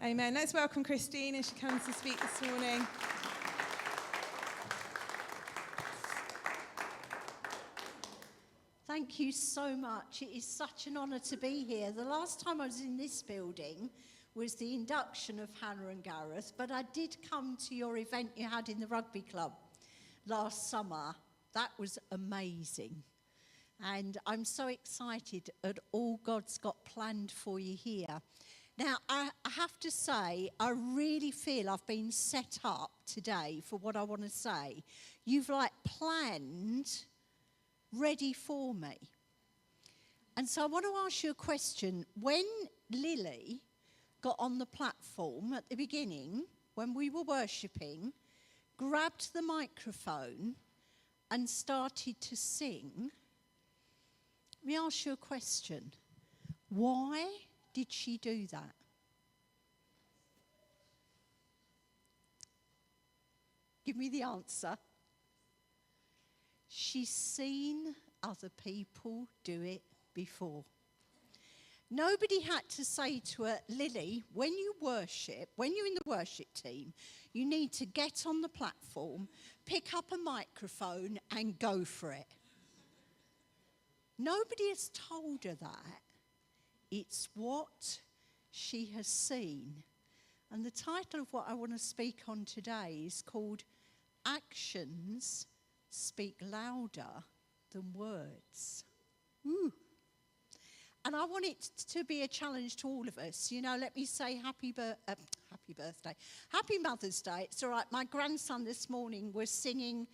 Amen. Let's welcome Christine as she comes to speak this morning. Thank you so much. It is such an honour to be here. The last time I was in this building was the induction of Hannah and Gareth, but I did come to your event you had in the rugby club last summer. That was amazing. And I'm so excited at all God's got planned for you here. Now, I have to say, I really feel I've been set up today for what I want to say. You've planned, ready for me. And so I want to ask you a question. When Lily got on the platform at the beginning, when we were worshipping, grabbed the microphone and started to sing, let me ask you a question. Why did she do that? Give me the answer. She's seen other people do it before. Nobody had to say to her, Lily, when you worship, when you're in the worship team, you need to get on the platform, pick up a microphone and go for it. Nobody has told her that. It's what she has seen. And the title of what I want to speak on today is called Actions Speak Louder Than Words. Ooh. And I want it to be a challenge to all of us. You know, let me say happy birthday. Happy Mother's Day. It's all right. My grandson this morning was singing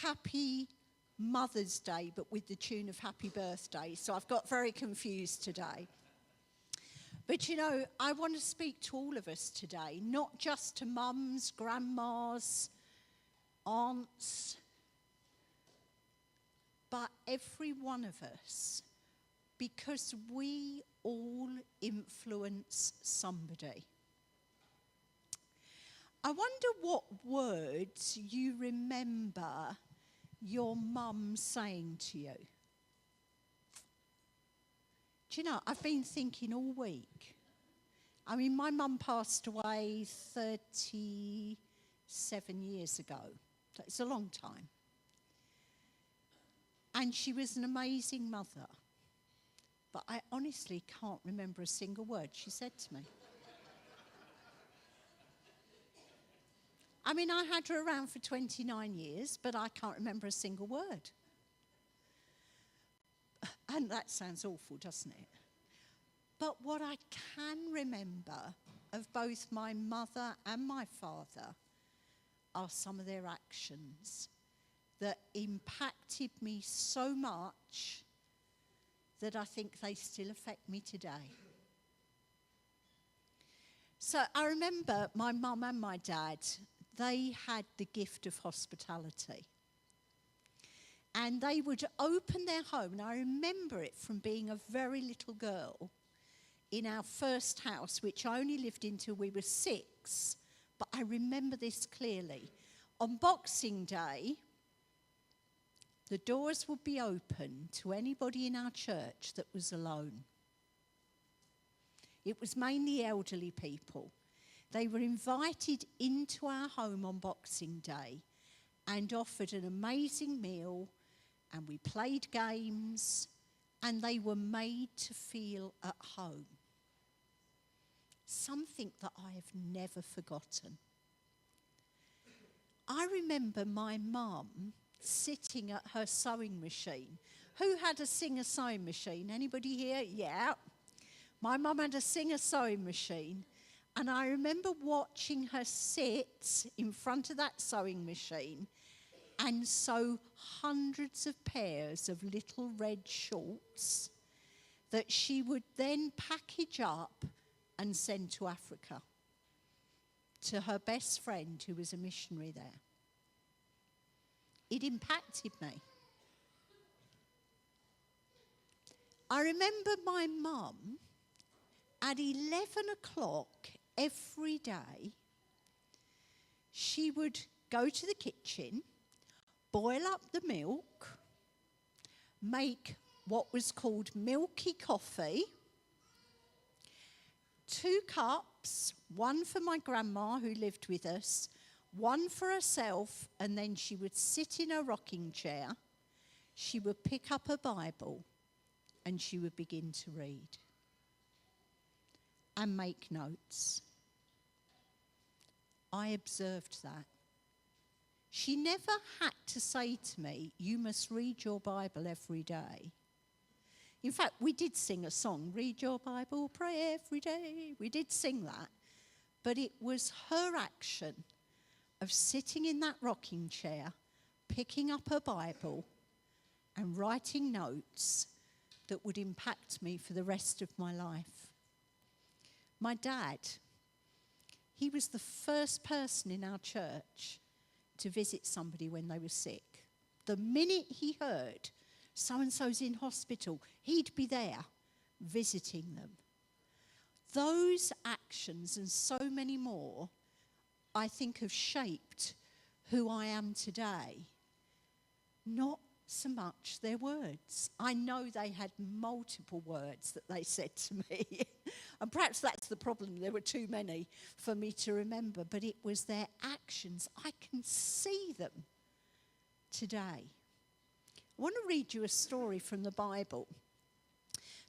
Happy Mother's Day, but with the tune of Happy Birthday. So I've got very confused today. But, you know, I want to speak to all of us today, not just to mums, grandmas, aunts, but every one of us, because we all influence somebody. I wonder what words you remember your mum saying to you. Do you know, I've been thinking all week. I mean, my mum passed away 37 years ago. It's a long time. And she was an amazing mother. But I honestly can't remember a single word she said to me. I mean, I had her around for 29 years, but I can't remember a single word. And that sounds awful, doesn't it? But what I can remember of both my mother and my father are some of their actions that impacted me so much that I think they still affect me today. So I remember my mum and my dad, they had the gift of hospitality. And they would open their home, and I remember it from being a very little girl in our first house, which I only lived in till we were 6, but I remember this clearly. On Boxing Day, the doors would be open to anybody in our church that was alone. It was mainly elderly people. They were invited into our home on Boxing Day and offered an amazing meal, and we played games, and they were made to feel at home. Something that I have never forgotten. I remember my mum sitting at her sewing machine. Who had a Singer sewing machine? Anybody here? Yeah. My mum had a Singer sewing machine. And I remember watching her sit in front of that sewing machine and sew hundreds of pairs of little red shorts that she would then package up and send to Africa to her best friend who was a missionary there. It impacted me. I remember my mum at 11 o'clock every day, she would go to the kitchen, boil up the milk, make what was called milky coffee, 2 cups, one for my grandma who lived with us, one for herself, and then she would sit in her rocking chair. She would pick up a Bible and she would begin to read and make notes. I observed that. She never had to say to me, you must read your Bible every day. In fact, we did sing a song, read your Bible, pray every day. We did sing that. But it was her action of sitting in that rocking chair, picking up her Bible and writing notes that would impact me for the rest of my life. My dad, he was the first person in our church to visit somebody when they were sick. The minute he heard so-and-so's in hospital, he'd be there visiting them. Those actions and so many more, I think, have shaped who I am today. Not so much their words. I know they had multiple words that they said to me. And perhaps that's the problem. There were too many for me to remember. But it was their actions. I can see them today. I want to read you a story from the Bible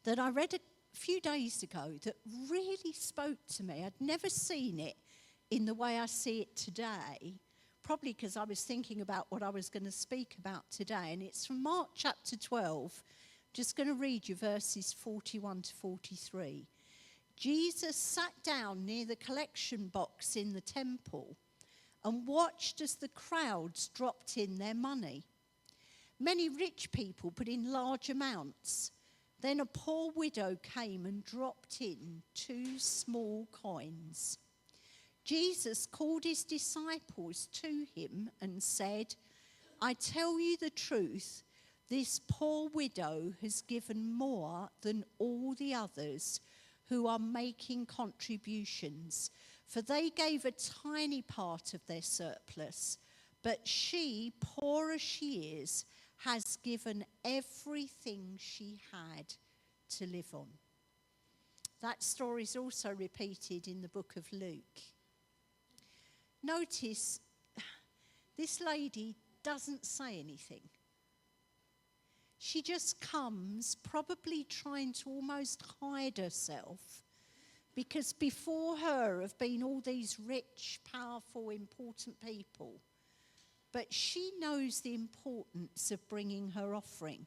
that I read a few days ago that really spoke to me. I'd never seen it in the way I see it today, probably because I was thinking about what I was going to speak about today. And it's from Mark chapter 12. Just going to read you verses 41 to 43. Jesus sat down near the collection box in the temple and watched as the crowds dropped in their money. Many rich people put in large amounts. Then a poor widow came and dropped in 2 small coins. Jesus called his disciples to him and said, I tell you the truth, this poor widow has given more than all the others who are making contributions, for they gave a tiny part of their surplus, but she, poor as she is, has given everything she had to live on. That story is also repeated in the book of Luke. Notice, this lady doesn't say anything. She just comes, probably trying to almost hide herself, because before her have been all these rich, powerful, important people. But she knows the importance of bringing her offering.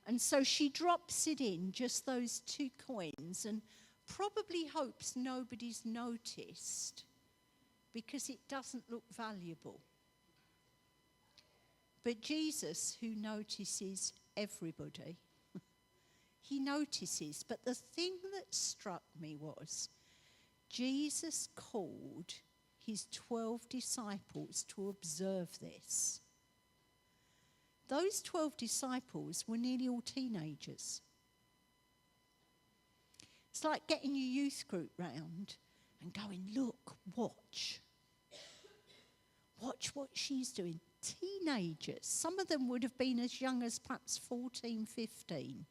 And so she drops it in, just those 2 coins, and probably hopes nobody's noticed because it doesn't look valuable. But Jesus, who notices everybody, he notices. But the thing that struck me was Jesus called his 12 disciples to observe this. Those 12 disciples were nearly all teenagers. It's like getting your youth group round and going, look, watch. Watch what she's doing. Teenagers. Some of them would have been as young as perhaps 14, 15.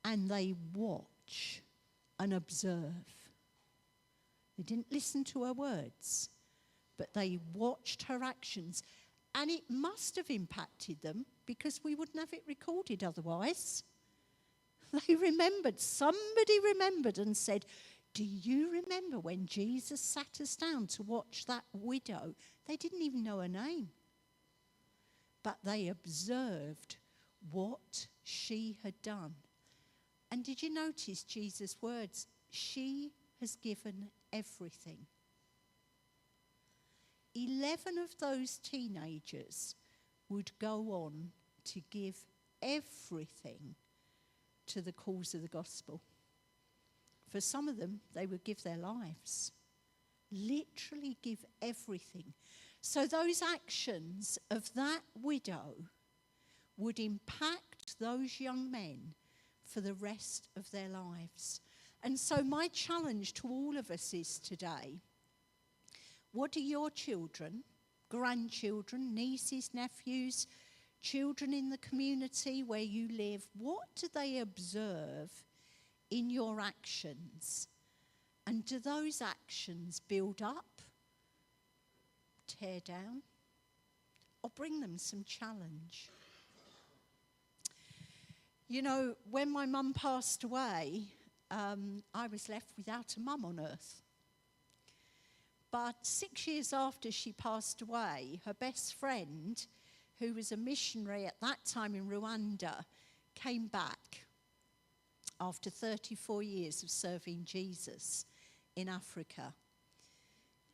And they watch and observe. They didn't listen to her words, but they watched her actions. And it must have impacted them, because we wouldn't have it recorded otherwise. They remembered. Somebody remembered and said, do you remember when Jesus sat us down to watch that widow? They didn't even know her name. But they observed what she had done. And did you notice Jesus' words? She has given everything. 11 of those teenagers would go on to give everything to the cause of the gospel. For some of them, they would give their lives. Literally give everything. So those actions of that widow would impact those young men for the rest of their lives. And so my challenge to all of us is today, what do your children, grandchildren, nieces, nephews, children in the community where you live, what do they observe in your actions? And do those actions build up, tear down, or bring them some challenge? You know, when my mum passed away, I was left without a mum on earth. But 6 years after she passed away, her best friend, who was a missionary at that time in Rwanda, came back after 34 years of serving Jesus in Africa.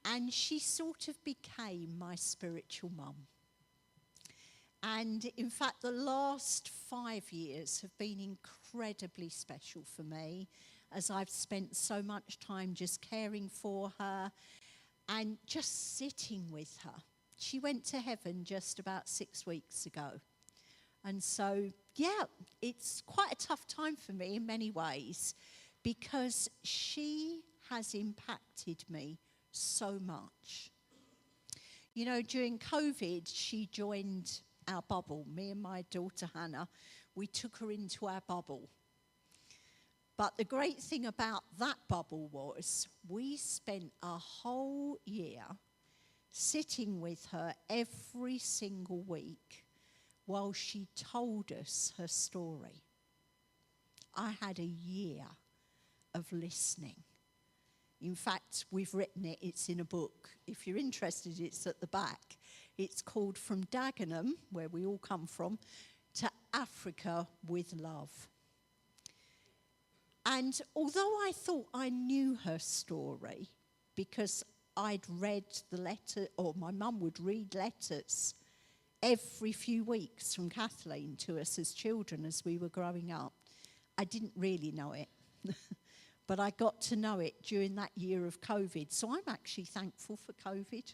And she sort of became my spiritual mum. And in fact, the last 5 years have been incredibly special for me, as I've spent so much time just caring for her and just sitting with her. She went to heaven just about 6 weeks ago. And so, yeah, it's quite a tough time for me in many ways, because she has impacted me so much. You know, during COVID, she joined our bubble. Me and my daughter Hannah, we took her into our bubble. But the great thing about that bubble was we spent a whole year sitting with her every single week while she told us her story. I had a year of listening. In fact, we've written it, it's in a book. If you're interested, it's at the back. It's called From Dagenham, where we all come from, to Africa with Love. And although I thought I knew her story, because I'd read the letter, or my mum would read letters every few weeks from Kathleen to us as children as we were growing up, I didn't really know it. But I got to know it during that year of COVID. So I'm actually thankful for COVID.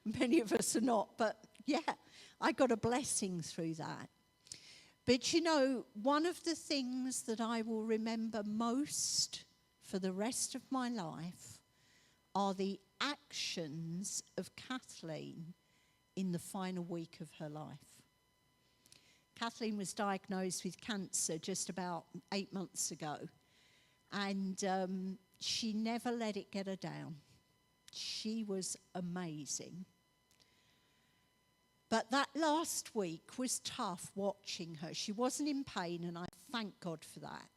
Many of us are not, but yeah, I got a blessing through that. But you know, one of the things that I will remember most for the rest of my life are the actions of Kathleen in the final week of her life. Kathleen was diagnosed with cancer just about 8 months ago, and she never let it get her down. She was amazing. But that last week was tough watching her. She wasn't in pain, and I thank God for that.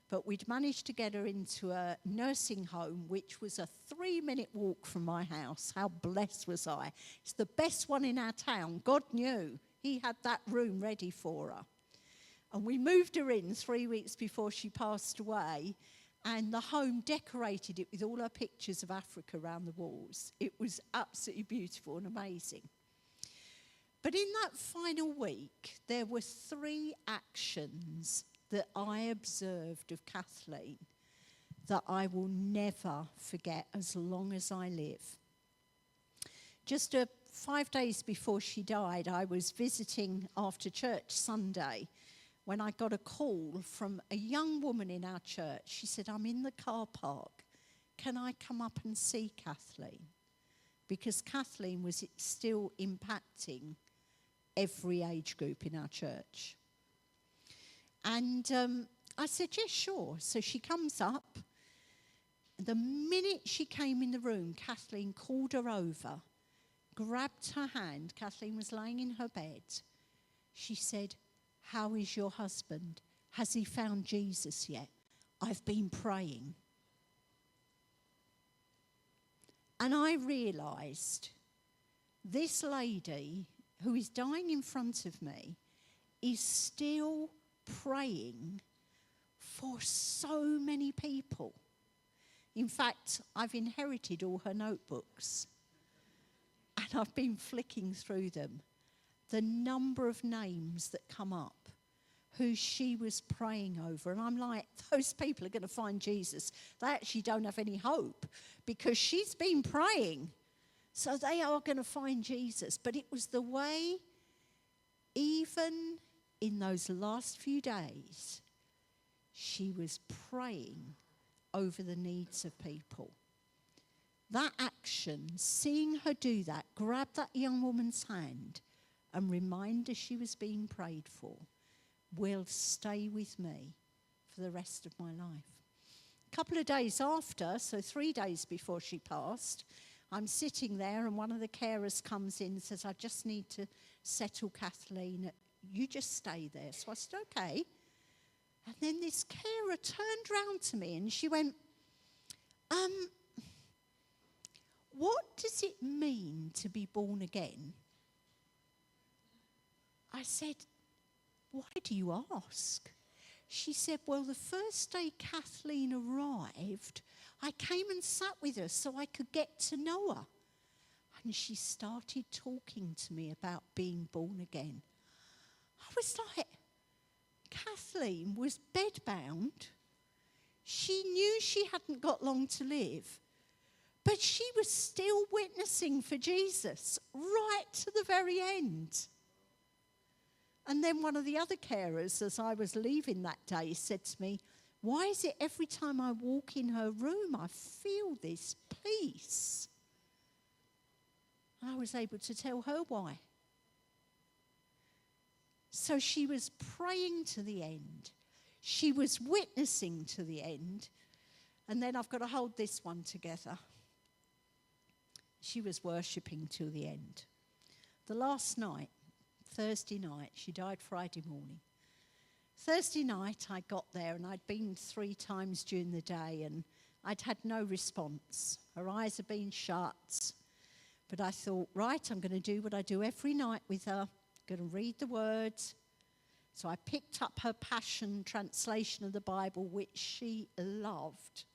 But we'd managed to get her into a nursing home, which was a 3-minute walk from my house. How blessed was I? It's the best one in our town. God knew. He had that room ready for her. And we moved her in 3 weeks before she passed away, and the home decorated it with all her pictures of Africa around the walls. It was absolutely beautiful and amazing. But in that final week, there were 3 actions that I observed of Kathleen that I will never forget as long as I live. Just 5 days before she died, I was visiting after church Sunday when I got a call from a young woman in our church. She said, "I'm in the car park. Can I come up and see Kathleen?" Because Kathleen was still impacting every age group in our church. And I said, "Yes, sure." So she comes up. The minute she came in the room, Kathleen called her over, grabbed her hand. Kathleen was laying in her bed. She said, "How is your husband? Has he found Jesus yet? I've been praying." And I realised this lady who is dying in front of me is still praying for so many people. In fact, I've inherited all her notebooks, and I've been flicking through them. The number of names that come up who she was praying over, and I'm like, those people are going to find Jesus. They actually don't have any hope because she's been praying. So they are going to find Jesus. But it was the way, even in those last few days, she was praying over the needs of people. That action, seeing her do that, grab that young woman's hand and remind her she was being prayed for, will stay with me for for the rest of my life. A couple of days after, so 3 days before she passed, I'm sitting there and one of the carers comes in and says, I just need to settle Kathleen. You just stay there. So I said, okay. And then this carer turned round to me and she went, what does it mean to be born again? I said, why do you ask? She said, well, the first day Kathleen arrived, I came and sat with her so I could get to know her. And she started talking to me about being born again. I was like, Kathleen was bedbound. She knew she hadn't got long to live. But she was still witnessing for Jesus right to the very end. And then one of the other carers, as I was leaving that day, said to me, why is it every time I walk in her room, I feel this peace? And I was able to tell her why. So she was praying to the end. She was witnessing to the end. And then I've got to hold this one together. She was worshipping till the end. The last night, Thursday night, she died Friday morning. Thursday night I got there and I'd been 3 times during the day and I'd had no response. Her eyes had been shut. But I thought, right, I'm going to do what I do every night with her. I'm going to read the words. So I picked up her Passion translation of the Bible, which she loved.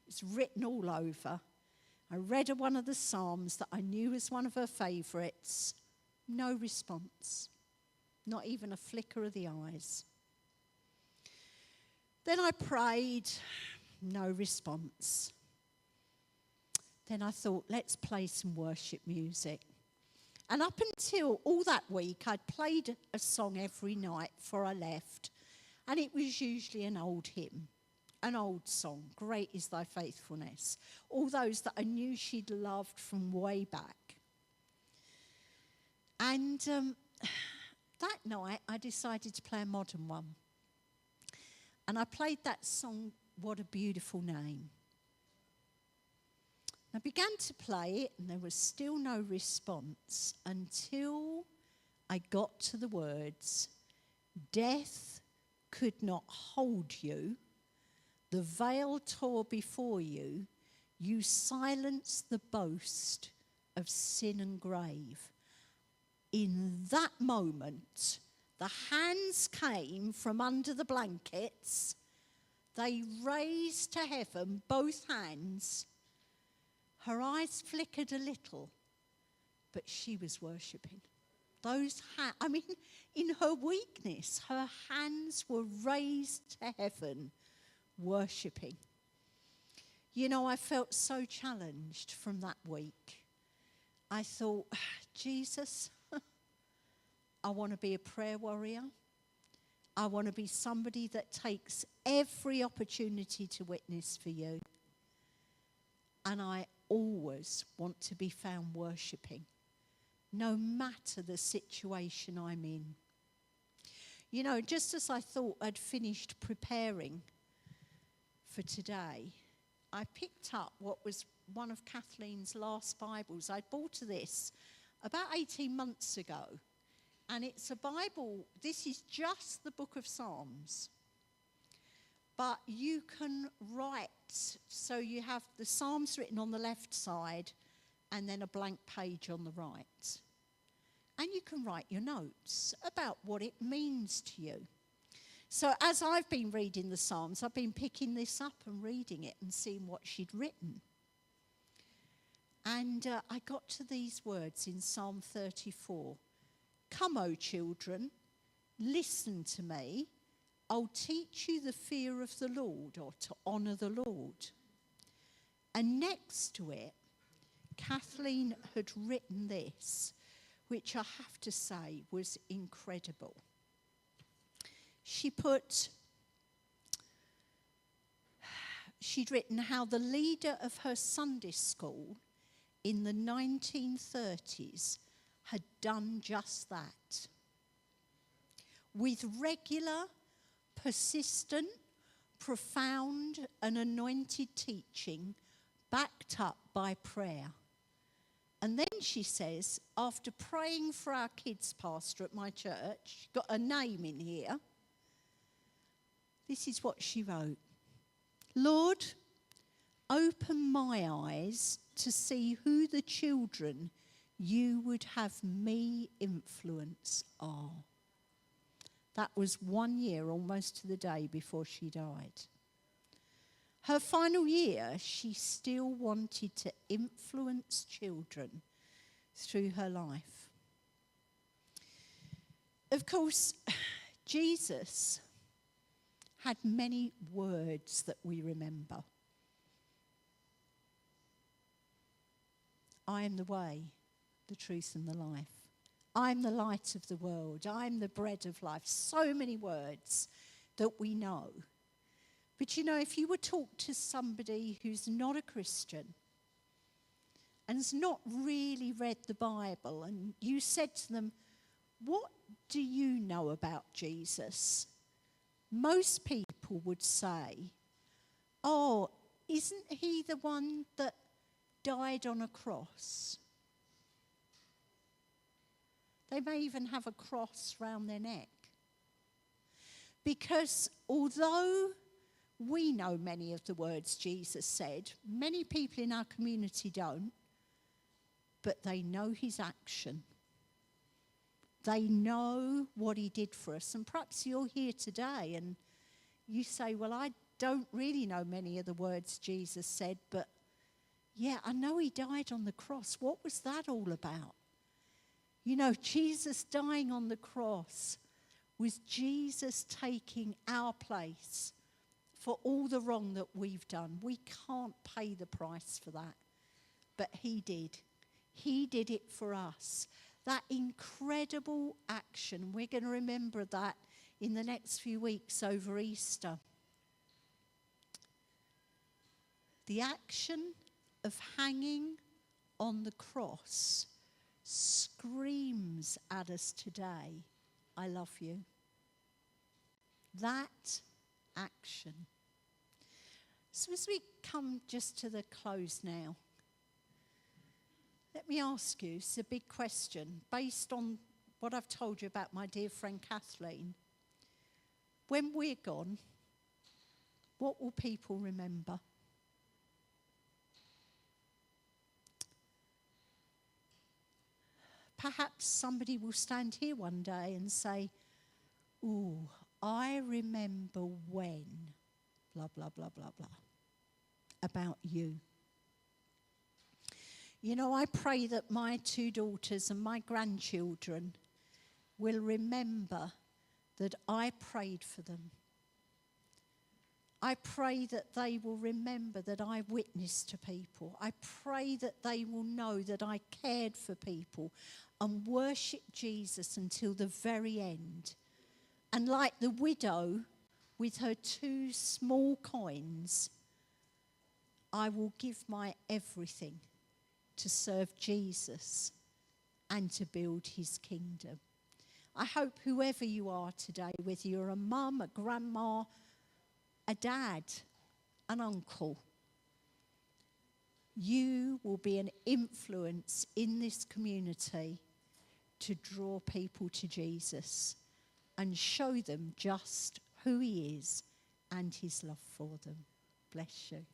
It's written all over. I read her one of the Psalms that I knew was one of her favourites. No response. Not even a flicker of the eyes. Then I prayed. No response. Then I thought, let's play some worship music. And up until all that week, I'd played a song every night before I left. And it was usually an old hymn, an old song, Great is Thy Faithfulness. All those that I knew she'd loved from way back. And that night, I decided to play a modern one. And I played that song, What a Beautiful Name. I began to play it, and there was still no response until I got to the words, death could not hold you, the veil tore before you, you silenced the boast of sin and grave. In that moment, the hands came from under the blankets. They raised to heaven both hands. Her eyes flickered a little, but she was worshipping. In her weakness, her hands were raised to heaven, worshipping. You know, I felt so challenged from that week. I thought, Jesus, I want to be a prayer warrior. I want to be somebody that takes every opportunity to witness for you. And I always want to be found worshipping, no matter the situation I'm in. You know, just as I thought I'd finished preparing for today, I picked up what was one of Kathleen's last Bibles. I bought this about 18 months ago. And it's a Bible, this is just the book of Psalms. But you can write, so you have the Psalms written on the left side and then a blank page on the right. And you can write your notes about what it means to you. So as I've been reading the Psalms, I've been picking this up and reading it and seeing what she'd written. And I got to these words in Psalm 34. Come, O children, listen to me. I'll teach you the fear of the Lord, or to honour the Lord. And next to it, Kathleen had written this, which I have to say was incredible. She'd written how the leader of her Sunday school in the 1930s had done just that. With regular, persistent, profound and anointed teaching backed up by prayer. And then she says, after praying for our kids pastor at my church, got a name in here, this is what she wrote. Lord, open my eyes to see who the children you would have me influence are. That was 1 year, almost to the day before she died. Her final year, she still wanted to influence children through her life. Of course, Jesus had many words that we remember. I am the way, the truth, and the life. I'm the light of the world. I'm the bread of life. So many words that we know. But you know, if you were to talk to somebody who's not a Christian and has not really read the Bible, and you said to them, what do you know about Jesus? Most people would say, oh, isn't he the one that died on a cross? They may even have a cross round their neck. Because although we know many of the words Jesus said, many people in our community don't, but they know his action. They know what he did for us. And perhaps you're here today and you say, well, I don't really know many of the words Jesus said, but yeah, I know he died on the cross. What was that all about? You know, Jesus dying on the cross was Jesus taking our place for all the wrong that we've done. We can't pay the price for that, but he did. He did it for us. That incredible action, we're going to remember that in the next few weeks over Easter. The action of hanging on the cross screams at us today, I love you. That action. So as we come just to the close now, let me ask you, it's a big question, based on what I've told you about my dear friend Kathleen. When we're gone, what will people remember? Perhaps somebody will stand here one day and say, ooh, I remember when, blah, blah, blah, blah, blah, about you. You know, I pray that my 2 daughters and my grandchildren will remember that I prayed for them. I pray that they will remember that I witnessed to people. I pray that they will know that I cared for people and worshipped Jesus until the very end. And like the widow with her 2 small coins, I will give my everything to serve Jesus and to build his kingdom. I hope whoever you are today, whether you're a mum, a grandma, a dad, an uncle, you will be an influence in this community to draw people to Jesus and show them just who he is and his love for them. Bless you.